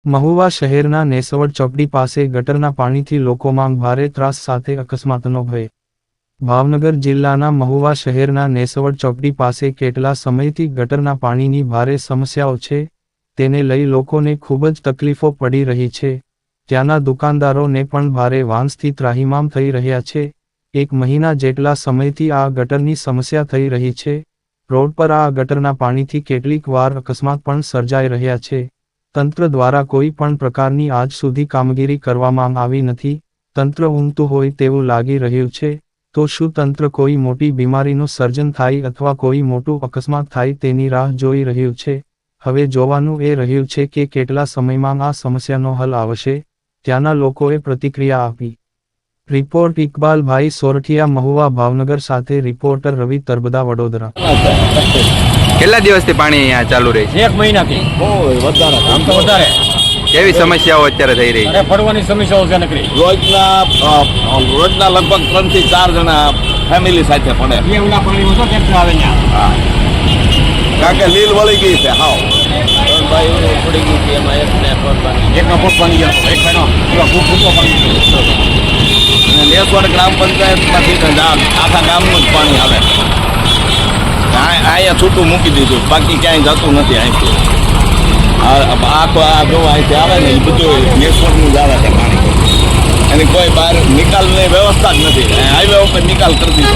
મહુવા શહેરના નેસવડ ચોકડી પાસે ગટરના પાણીથી લોકોમાં ભારે ત્રાસ સાથે અકસ્માતનો ભય. ભાવનગર જિલ્લાના મહુવા શહેરના નેસવડ ચોકડી પાસે કેટલા સમયથી ગટરના પાણીની ભારે સમસ્યાઓ છે, તેને લઈ લોકોને ખૂબ જ તકલીફો પડી રહી છે. ત્યાંના દુકાનદારોને પણ ભારે વાંસથી ત્રાહિમામ થઈ રહ્યા છે. 1 મહિના જેટલા સમયથી આ ગટરની સમસ્યા થઈ રહી છે. રોડ પર આ ગટરના પાણીથી કેટલીક વાર અકસ્માત પણ સર્જાઈ રહ્યા છે. તંત્ર દ્વારા કોઈ પણ પ્રકારની આજ સુધી કામગીરી કરવામાં આવી નથી. તંત્ર ઊંઘતું હોય તેવું લાગી રહ્યું છે. તો શું તંત્ર કોઈ મોટી બીમારીનું સર્જન થાય અથવા કોઈ મોટું અકસ્માત થાય તેની રાહ જોઈ રહ્યું છે? હવે જોવાનું એ રહ્યું છે કે કેટલા સમયમાં આ સમસ્યાનો હલ આવશે. ત્યાંના લોકોએ પ્રતિક્રિયા આપી. રિપોર્ટ ઇકબાલભાઈ સોરઠિયા, મહુવા, ભાવનગર સાથે રિપોર્ટર રવિ તરબદા, વડોદરા. કેટલા દિવસથી પાણી અહીંયા ચાલુ રહી છે? 1 મહિનાથી. વધારે આમ તો વધારે. કેવી સમસ્યાઓ અત્યારે થઈ રહી છે? અરે પડવાની સમસ્યાઓ છે નકરી. રોજના લગભગ 3 થી 4 જણા ફેમિલી સાથે પડે. એવડા પાણી તો કેમ આવે ત્યાં? કારણ કે લીલ વળી ગઈ છે. પડી ગઈ છે એમાં એકનો ફૂટ પાણી ગયો, એક મહિનો પૂરો ફૂટો પાણી. નેસવડ ગ્રામ પંચાયતમાંથી આખા ગામનું જ પાણી આવે. અહીંયા છૂટું મૂકી દીધું, બાકી ક્યાંય જતું નથી. અહીંથી આખો આ જો અહીંથી આવે ને એ બધું નેસવડનું જ આવે છે પાણી. એની કોઈ બહાર નિકાલની વ્યવસ્થા જ નથી. હાઈવે ઉપર નિકાલ કરી દીધો.